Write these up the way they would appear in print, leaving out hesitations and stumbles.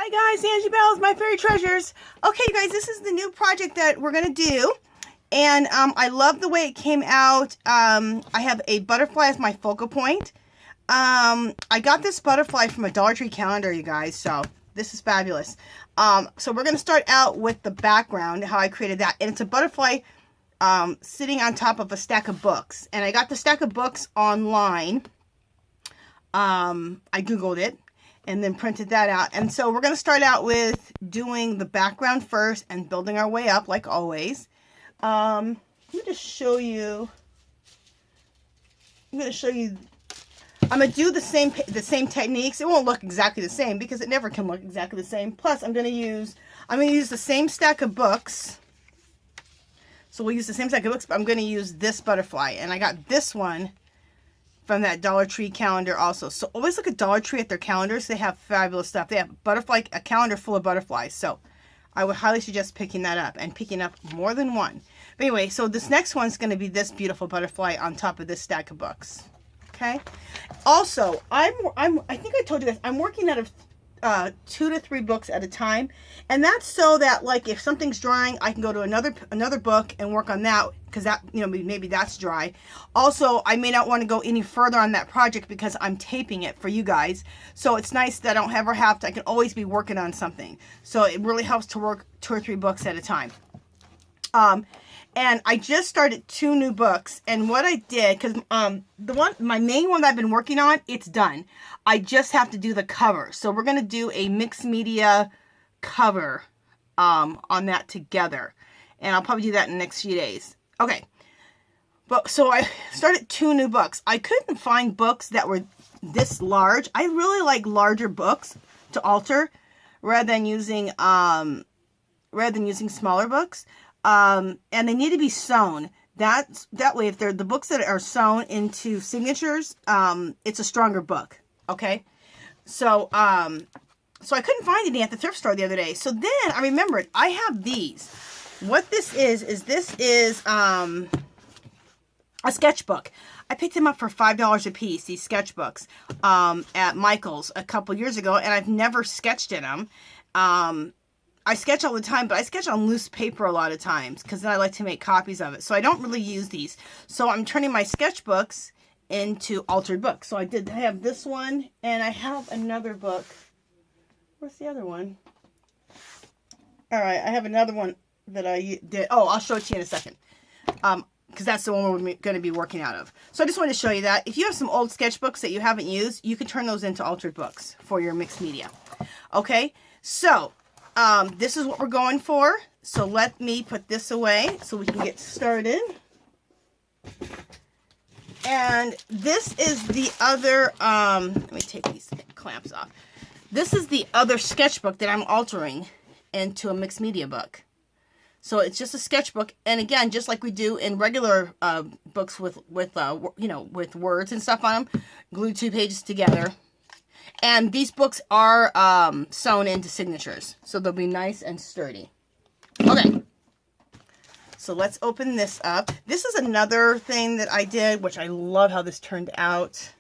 Hi guys, Angie Bells, My Fairy Treasures. Okay, you guys, this is the new project that we're going to do. And I love the way it came out. I have a butterfly as my focal point. I got this butterfly from a Dollar Tree calendar, you guys, so this is fabulous. So we're going to start out with the background, how I created that. And it's a butterfly sitting on top of a stack of books. And I got the stack of books online. I Googled it and then printed that out. And so we're going to start out with doing the background first and building our way up like always. Let me just show you. I'm going to do the same techniques. It won't look exactly the same because it never can look exactly the same. Plus, I'm going to use the same stack of books. So we'll use the same stack of books, but I'm going to use this butterfly. And I got this one from that Dollar Tree calendar also. So always look at Dollar Tree at their calendars. They have fabulous stuff. They have a calendar full of butterflies. So I would highly suggest picking that up and picking up more than one. But anyway, so this next one's going to be this beautiful butterfly on top of this stack of books. Okay. Also, I think I told you guys, I'm working out of 2 to 3 books at a time, and that's so that like if something's drying, I can go to another book and work on that because that maybe that's dry. Also, I may not want to go any further on that project because I'm taping it for you guys, so it's nice that I don't ever have to. I can always be working on something, so it really helps to work 2 or 3 books at a time. And I just started 2 new books, and what I did, because my main one that I've been working on, it's done. I just have to do the cover. So we're going to do a mixed media cover on that together. And I'll probably do that in the next few days. Okay. So I started 2 new books. I couldn't find books that were this large. I really like larger books to alter rather than using smaller books. And they need to be sewn. That way, if they're the books that are sewn into signatures, it's a stronger book. Okay, so so I couldn't find any at the thrift store the other day. So then I remembered I have these. What this is a sketchbook. I picked them up for $5 a piece. These sketchbooks at Michael's a couple years ago, and I've never sketched in them. I sketch all the time, but I sketch on loose paper a lot of times because then I like to make copies of it. So I don't really use these. So I'm turning my sketchbooks into altered books. So I have this one, and I have another book. Where's the other one? All right, I have another one that I did. Oh, I'll show it to you in a second. Because that's the one we're going to be working out of. So I just wanted to show you that. If you have some old sketchbooks that you haven't used, you can turn those into altered books for your mixed media. Okay, so this is what we're going for. So let me put this away so we can get started. And this is the other, let me take these clamps off. This is the other sketchbook that I'm altering into a mixed media book. So it's just a sketchbook. And again, just like we do in regular books with words and stuff on them, glue 2 pages together. And these books are sewn into signatures, so they'll be nice and sturdy. Okay, so let's open this up. This is another thing that I did, which I love how this turned out.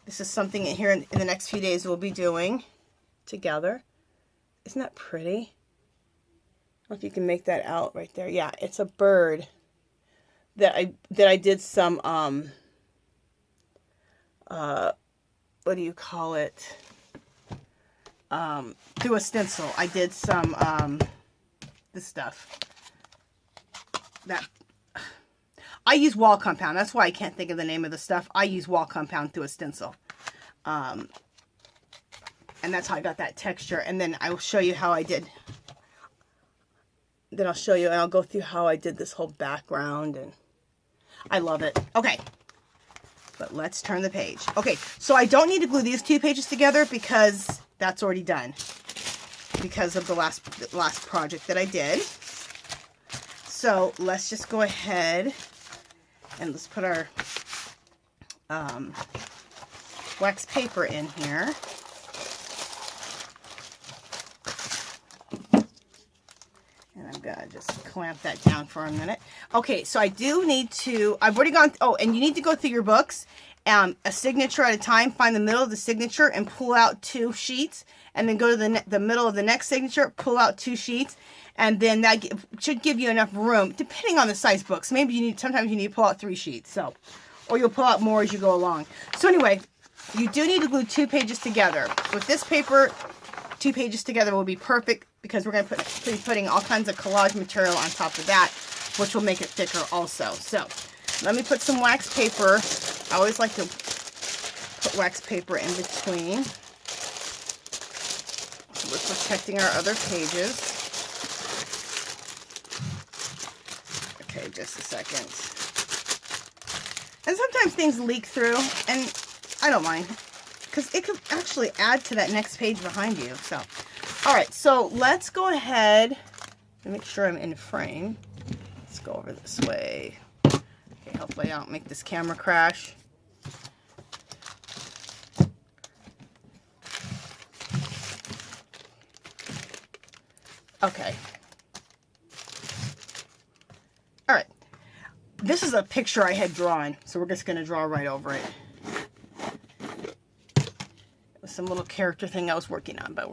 This is something here in the next few days we'll be doing together. Isn't that pretty? I don't know if you can make that out right there. Yeah, it's a bird that I did some what do you call it? Through a stencil. I did some, this stuff. I use wall compound. That's why I can't think of the name of the stuff. I use wall compound through a stencil. And that's how I got that texture. And then I will show you how I did. Then I'll show you and I'll go through how I did this whole background. And I love it. Okay. But let's turn the page. Okay, so I don't need to glue these 2 pages together because that's already done. Because of the last project that I did. So let's just go ahead and let's put our wax paper in here. And I'm going to just clamp that down for a minute. Okay, so I do need to, I've already gone, oh, and you need to go through your books a signature at a time. Find the middle of the signature and pull out 2 sheets, and then go to the middle of the next signature, pull out 2 sheets, and then that should give you enough room, depending on the size books. Maybe sometimes you need to pull out 3 sheets, so, or you'll pull out more as you go along. So anyway, you do need to glue 2 pages together. With this paper, 2 pages together will be perfect, because we're going to be putting all kinds of collage material on top of that, which will make it thicker also. So let me put some wax paper. I always like to put wax paper in between. So we're protecting our other pages. Okay, just a second. And sometimes things leak through, and I don't mind, because it could actually add to that next page behind you. So, all right, so let's go ahead and make sure I'm in frame. Let's go over this way. Okay, hopefully I don't make this camera crash. Okay. All right. This is a picture I had drawn, so we're just going to draw right over it. It was some little character thing I was working on, but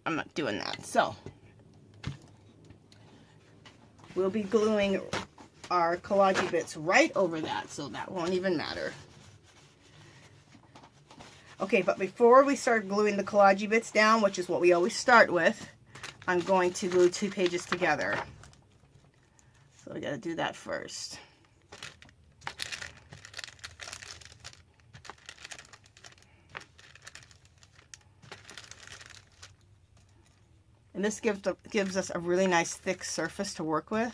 I'm not doing that. So we'll be gluing our collage bits right over that, so that won't even matter. Okay, but before we start gluing the collage bits down, which is what we always start with, I'm going to glue 2 pages together. So we got to do that first. And this gives us a really nice thick surface to work with.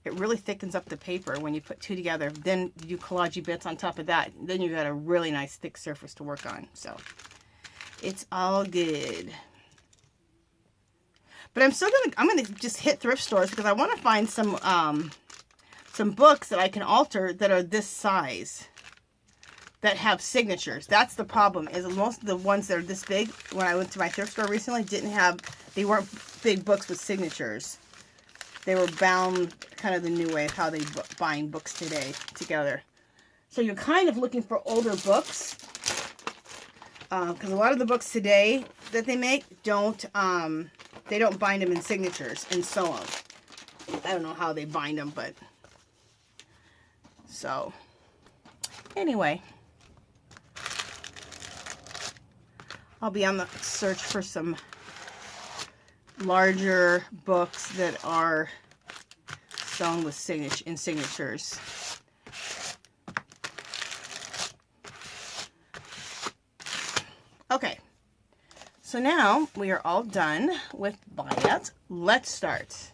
It really thickens up the paper when you put 2 together. Then you do collage bits on top of that. Then you got a really nice thick surface to work on. So it's all good. But I'm gonna just hit thrift stores, because I want to find some books that I can alter that are this size, that have signatures. That's the problem, is most of the ones that are this big, when I went to my thrift store recently, they weren't big books with signatures. They were bound kind of the new way of how they bind books today together. So you're kind of looking for older books, because a lot of the books today that they make they don't bind them in signatures and sew them. I don't know how they bind them, but so anyway, I'll be on the search for some larger books that are sewn with signatures. Okay, so now we are all done with that. Let's start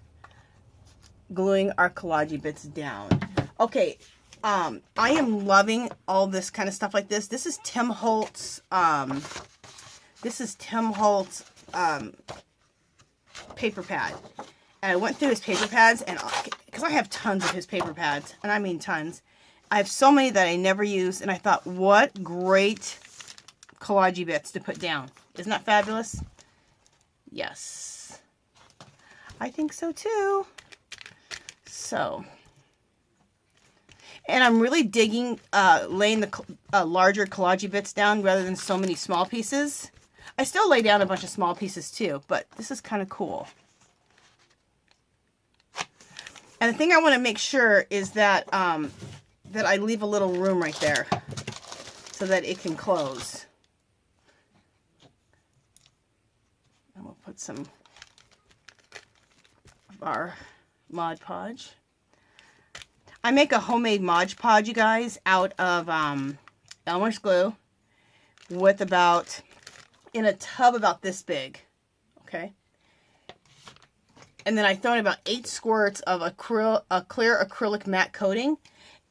gluing our collage bits down. Okay, I am loving all this kind of stuff like this. This is Tim Holtz. Paper pad, and I went through his paper pads, and because I have tons of his paper pads, and I mean tons, I have so many that I never use, and I thought, what great collage bits to put down. Isn't that fabulous? Yes, I think so too. So, and I'm really digging laying the larger collage bits down rather than so many small pieces. I still lay down a bunch of small pieces too, but this is kind of cool. And the thing I want to make sure is that that I leave a little room right there so that it can close. And we'll put some of our Mod Podge. I make a homemade Mod Podge, you guys, out of Elmer's glue with in a tub about this big, okay? And then I throw in about 8 squirts of a clear acrylic matte coating,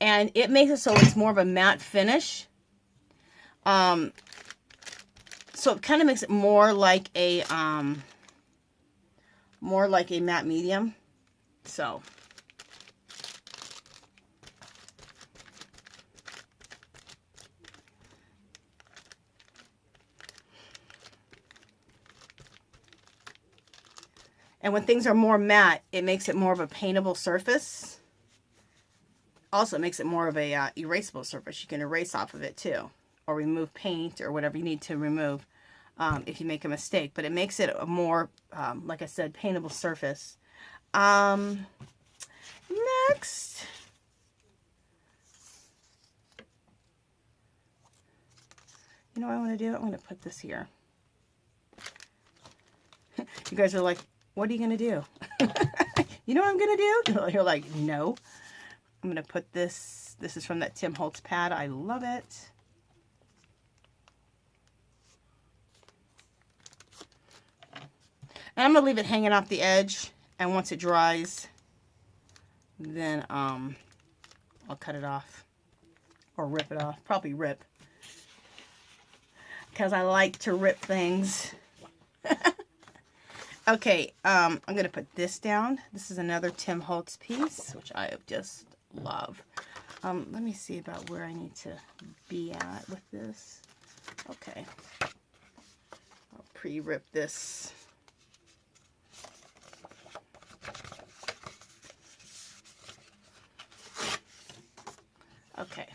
and it makes it so it's more of a matte finish. So it kind of makes it more like a matte medium. So And when things are more matte, it makes it more of a paintable surface. Also, it makes it more of a erasable surface. You can erase off of it too, or remove paint or whatever you need to remove if you make a mistake. But it makes it a more, like I said, paintable surface. Next, you know what I want to do? I'm going to put this here. You guys are like, what are you going to do? You know what I'm going to do? You're like, no. I'm going to put this. This is from that Tim Holtz pad. I love it. And I'm going to leave it hanging off the edge. And once it dries, then I'll cut it off. Or rip it off. Probably rip. Because I like to rip things. Okay, I'm going to put this down. This is another Tim Holtz piece, which I just love. Let me see about where I need to be at with this. Okay. I'll pre-rip this. Okay.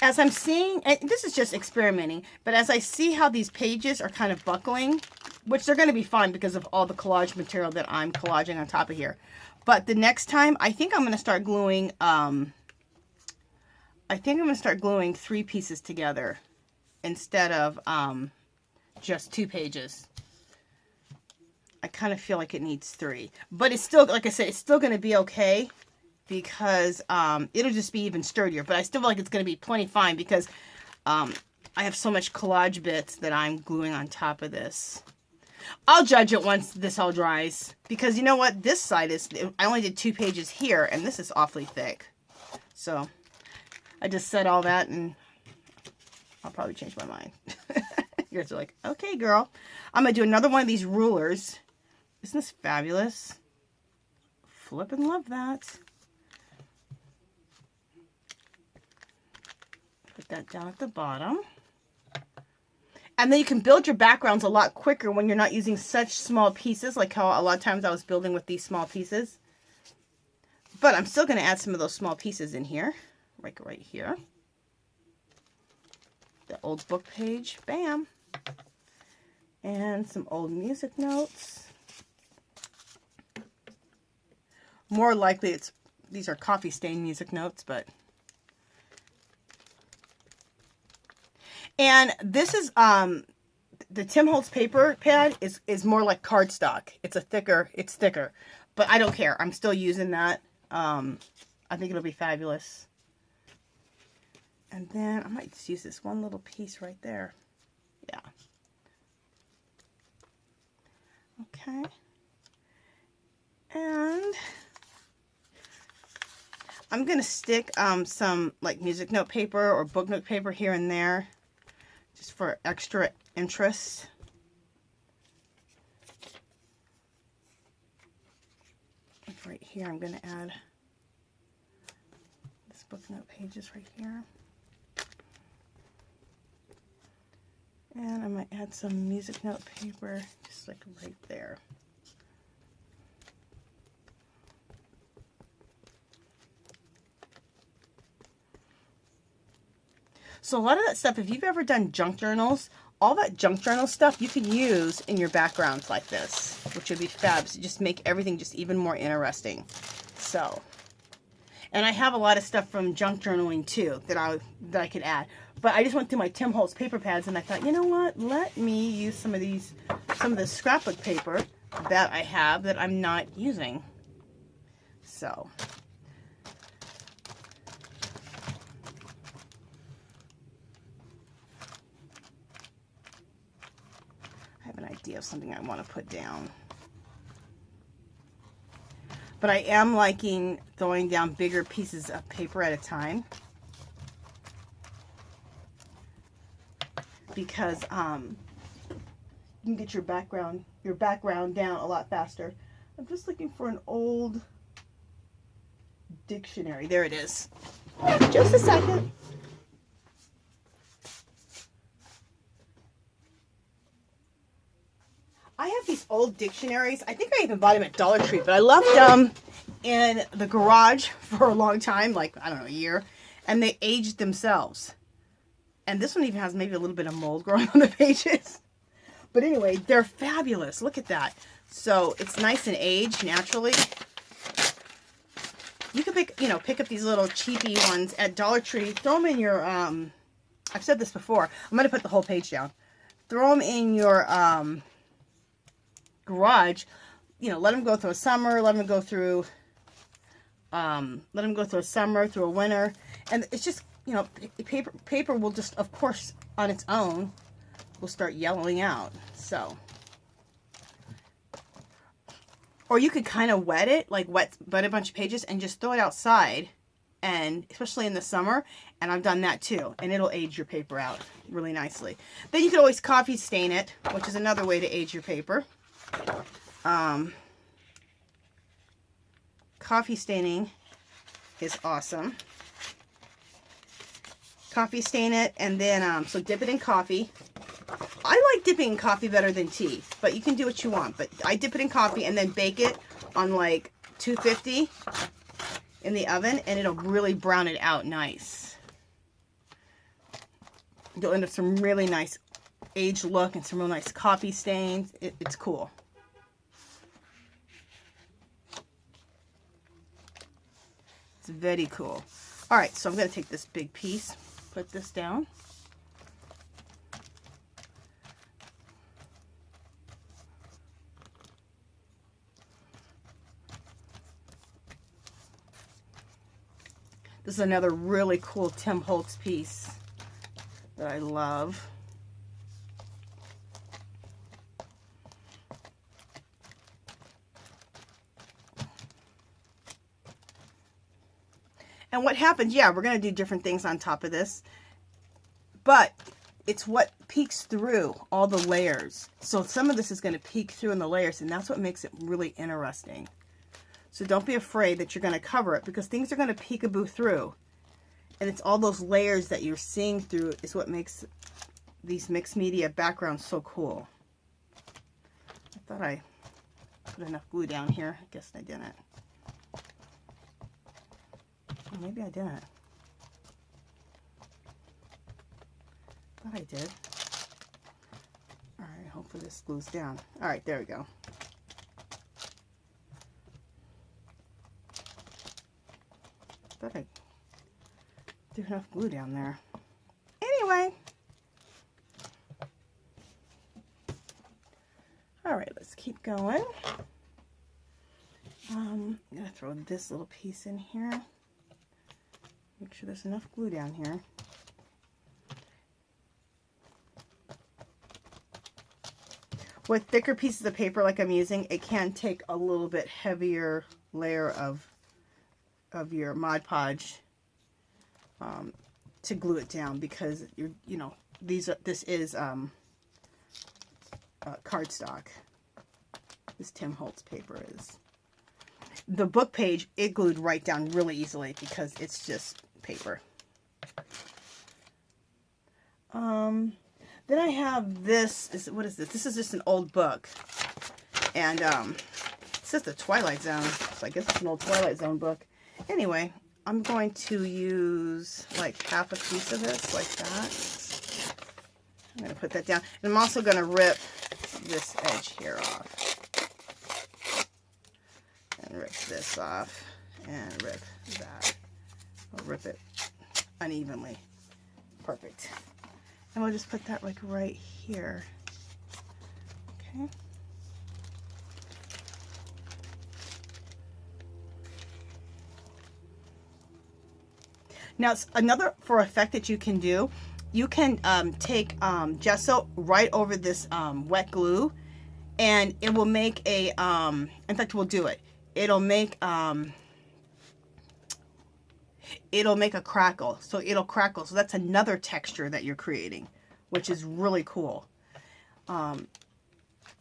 As I'm seeing, and this is just experimenting, but as I see how these pages are kind of buckling, which they're going to be fine because of all the collage material that I'm collaging on top of here. But the next time, I think I'm going to start gluing, three pieces together instead of just 2 pages. I kind of feel like it needs 3. But it's still, like I said, it's still going to be okay. Because it'll just be even sturdier. But I still feel like it's going to be plenty fine because I have so much collage bits that I'm gluing on top of this. I'll judge it once this all dries. Because you know what? This side is... I only did 2 pages here, and this is awfully thick. So, I just said all that, and I'll probably change my mind. You guys are like, okay, girl. I'm going to do another one of these rulers. Isn't this fabulous? Flippin' love that. Put that down at the bottom. And then you can build your backgrounds a lot quicker when you're not using such small pieces, like how a lot of times I was building with these small pieces. But I'm still going to add some of those small pieces in here, like right here. The old book page, bam. And some old music notes. More likely these are coffee stain music notes, but... And this is, the Tim Holtz paper pad is more like cardstock. It's thicker, but I don't care. I'm still using that. I think it'll be fabulous. And then I might just use this one little piece right there. Yeah. Okay. And I'm going to stick some like music note paper or book note paper here and there. Just for extra interest. Like right here, I'm going to add this book note pages right here. And I might add some music note paper just like right there. So a lot of that stuff, if you've ever done junk journals, all that junk journal stuff you can use in your backgrounds like this, which would be fab. So just make everything just even more interesting. So, and I have a lot of stuff from junk journaling too that I could add. But I just went through my Tim Holtz paper pads and I thought, you know what? Let me use some of the scrapbook paper that I have that I'm not using. So. Idea of something I want to put down. But I am liking throwing down bigger pieces of paper at a time. Because you can get your background down a lot faster. I'm just looking for an old dictionary. There it is. Just a second. these old dictionaries. I think I even bought them at Dollar Tree, but I left them in the garage for a long time, like, I don't know, a year, and they aged themselves. And this one even has maybe a little bit of mold growing on the pages. But anyway, they're fabulous. Look at that. So it's nice and aged naturally. You can pick up these little cheapy ones at Dollar Tree. Throw them in your, I've said this before. I'm going to put the whole page down. Throw them in your garage. Let them go through a summer. Let them go through a summer, through a winter. And it's just, paper will just, of course, on its own, will start yellowing out. So, or you could kind of wet it, like wet a bunch of pages and just throw it outside, and especially in the summer, and I've done that too, and it'll age your paper out really nicely. Then you could always coffee stain it, which is another way to age your paper. Coffee staining is awesome. Coffee stain it, and then, so dip it in coffee. I like dipping in coffee better than tea, but you can do what you want. But I dip it in coffee and then bake it on like 250 in the oven, and it'll really brown it out nice. You'll end up some really nice aged look and some real nice coffee stains. It's cool. It's very cool. All right, so I'm going to take this big piece, put this down. This is another really cool Tim Holtz piece that I love. And what happens, yeah, we're going to do different things on top of this, but it's what peeks through all the layers. So some of this is going to peek through in the layers, and that's what makes it really interesting. So don't be afraid that you're going to cover it, because things are going to peekaboo through. And it's all those layers that you're seeing through is what makes these mixed media backgrounds so cool. I thought I put enough glue down here. I guess I didn't. Or maybe I didn't. Thought I did. Alright, hopefully this glues down. Alright, there we go. Thought I threw enough glue down there. Anyway. Alright, let's keep going. I'm going to throw this little piece in here. Make sure there's enough glue down here. With thicker pieces of paper like I'm using, it can take a little bit heavier layer of your Mod Podge to glue it down, because this is cardstock. This Tim Holtz paper is. The book page, it glued right down really easily because it's just paper. Then I have this. What is this? This is just an old book, and it says the Twilight Zone, so I guess it's an old Twilight Zone book. Anyway, I'm going to use like half a piece of this, like that. I'm going to put that down, and I'm also going to rip this edge here off, and rip this off, and rip that. I'll rip it unevenly. Perfect. And we'll just put that like right here. Okay. Now, another for effect that you can do, you can take gesso right over this wet glue, and it will make a, in fact, we'll do it. It'll make a crackle. So it'll crackle. So that's another texture that you're creating, which is really cool. I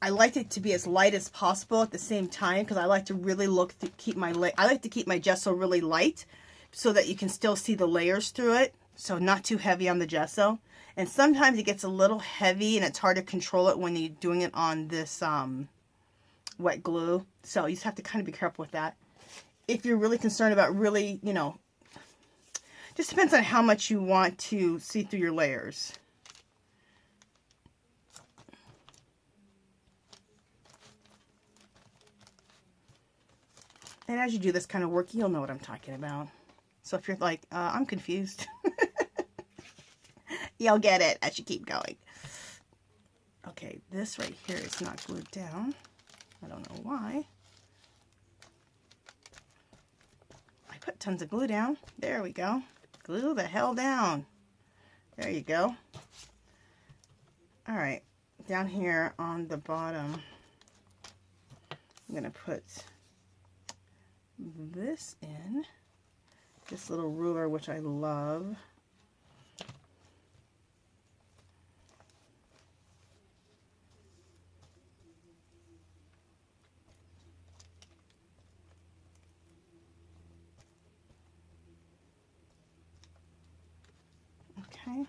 like it to be as light as possible at the same time, because I like to really I like to keep my gesso really light so that you can still see the layers through it. So not too heavy on the gesso. And sometimes it gets a little heavy and it's hard to control it when you're doing it on this wet glue. So you just have to kind of be careful with that. If you're really concerned about really, you know, just depends on how much you want to see through your layers. And as you do this kind of work, you'll know what I'm talking about. So if you're like, I'm confused, you'll get it as you keep going. Okay, this right here is not glued down. I don't know why. I put tons of glue down. There we go. Glue the hell down. There you go. All right, down here on the bottom, I'm gonna put this in, this little ruler, which I love. Okay.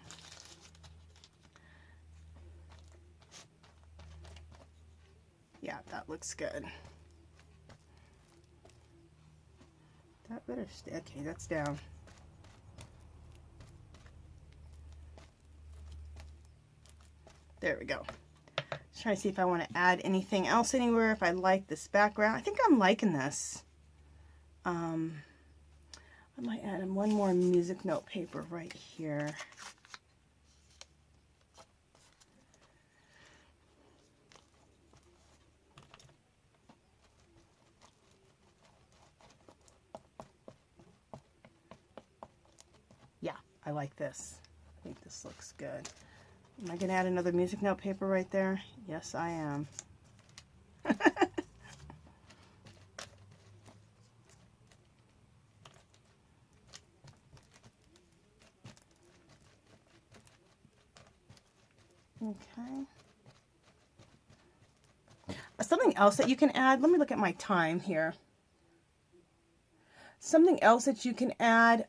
Yeah, that looks good. That better stay. Okay, that's down. There we go. Just trying to see if I want to add anything else anywhere, if I like this background. I think I'm liking this. I might add in one more music note paper right here. Yeah, I like this. I think this looks good. Am I going to add another music note paper right there? Yes, I am. Okay. Something else that you can add, let me look at my time here. Something else that you can add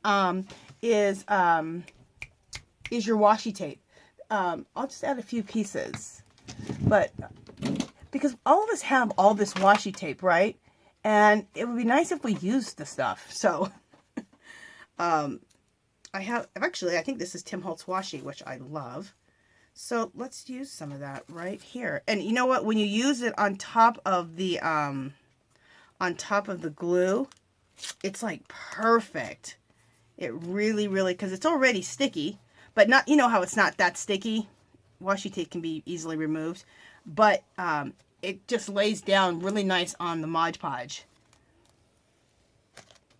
is your washi tape. I'll just add a few pieces, but because all of us have all this washi tape, right? And it would be nice if we used the stuff. So I think this is Tim Holtz washi, which I love. So let's use some of that right here. And you know what? When you use it on top of the glue, it's like perfect. It really, really, because it's already sticky, but not, you know how it's not that sticky. Washi tape can be easily removed, but it just lays down really nice on the Mod Podge.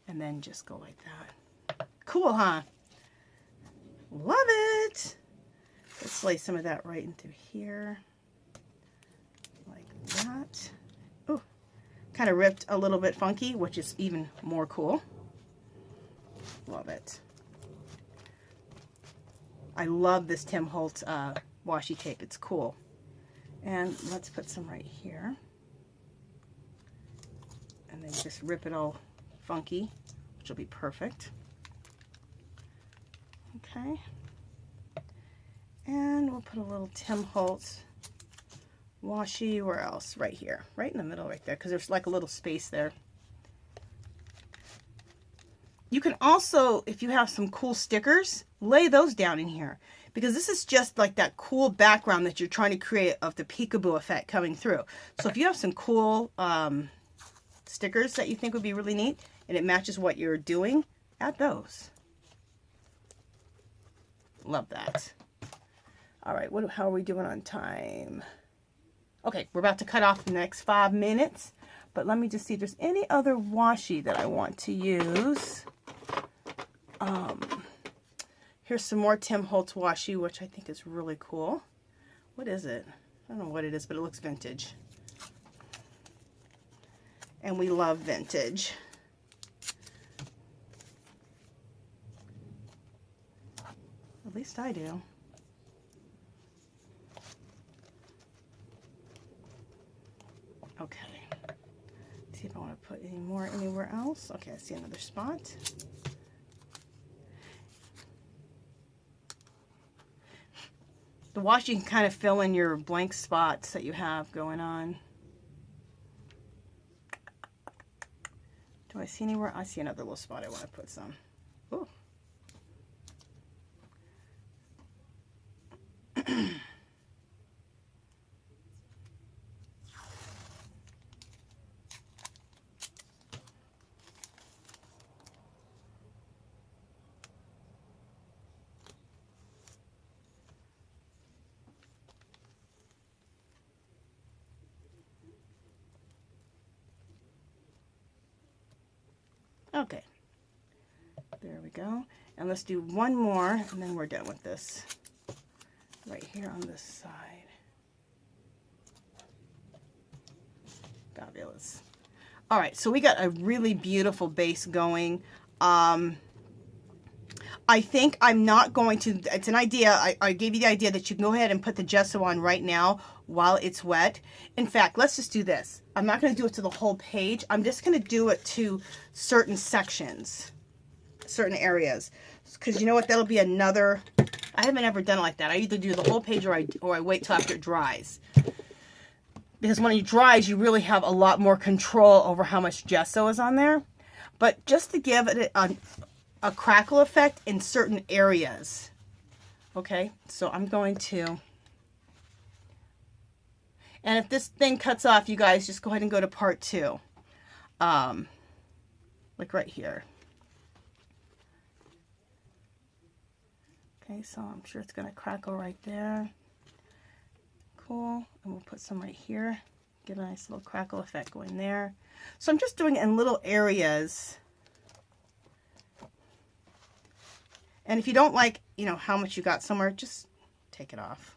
And then just go like that. Cool, huh? Love it. Let's lay some of that right into here, like that. Ooh, kind of ripped a little bit funky, which is even more cool. Love it. I love this Tim Holtz washi tape. It's cool. And let's put some right here. And then just rip it all funky, which will be perfect. Okay. And we'll put a little Tim Holtz washi, where else? Right here, right in the middle right there, because there's like a little space there. You can also, if you have some cool stickers, lay those down in here, because this is just like that cool background that you're trying to create of the peekaboo effect coming through. So if you have some cool stickers that you think would be really neat and it matches what you're doing, add those. Love that. All right, how are we doing on time? Okay, we're about to cut off the next 5 minutes, but let me just see if there's any other washi that I want to use. Here's some more Tim Holtz washi, which I think is really cool. What is it? I don't know what it is, but it looks vintage. And we love vintage. At least I do. Okay. Let's see if I want to put any more anywhere else. Okay, I see another spot. The washi can kind of fill in your blank spots that you have going on. Do I see anywhere? I see another little spot I want to put some. Ooh. Okay, there we go. And let's do one more, and then we're done with this. Right here on this side. Fabulous. All right, so we got a really beautiful base going. I think I'm not going to, it's an idea, I gave you the idea that you can go ahead and put the gesso on right now while it's wet. In fact, let's just do this. I'm not going to do it to the whole page. I'm just going to do it to certain sections, certain areas. Because you know what, that'll be another, I haven't ever done it like that. I either do the whole page or I wait till after it dries. Because when it dries, you really have a lot more control over how much gesso is on there. But just to give it a crackle effect in certain areas. Okay, so I'm going to, and if this thing cuts off, you guys just go ahead and go to part 2. Like right here. Okay, so I'm sure it's going to crackle right there. Cool. And we'll put some right here. Get a nice little crackle effect going there. So I'm just doing it in little areas. And if you don't like, you know, how much you got somewhere, just take it off.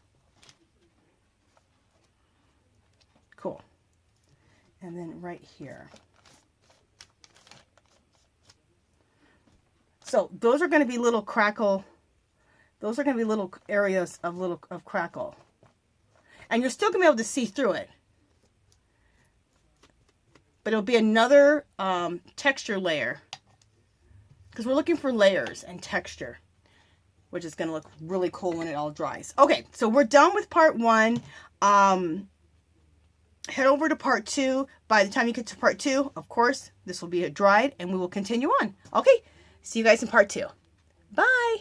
Cool. And then right here. So those are going to be little crackle. Those are going to be little areas of crackle. And you're still going to be able to see through it. But it'll be another texture layer. Because we're looking for layers and texture, which is going to look really cool when it all dries. Okay, so we're done with part 1. Head over to part 2. By the time you get to part 2, of course, this will be dried and we will continue on. Okay, see you guys in part 2. Bye.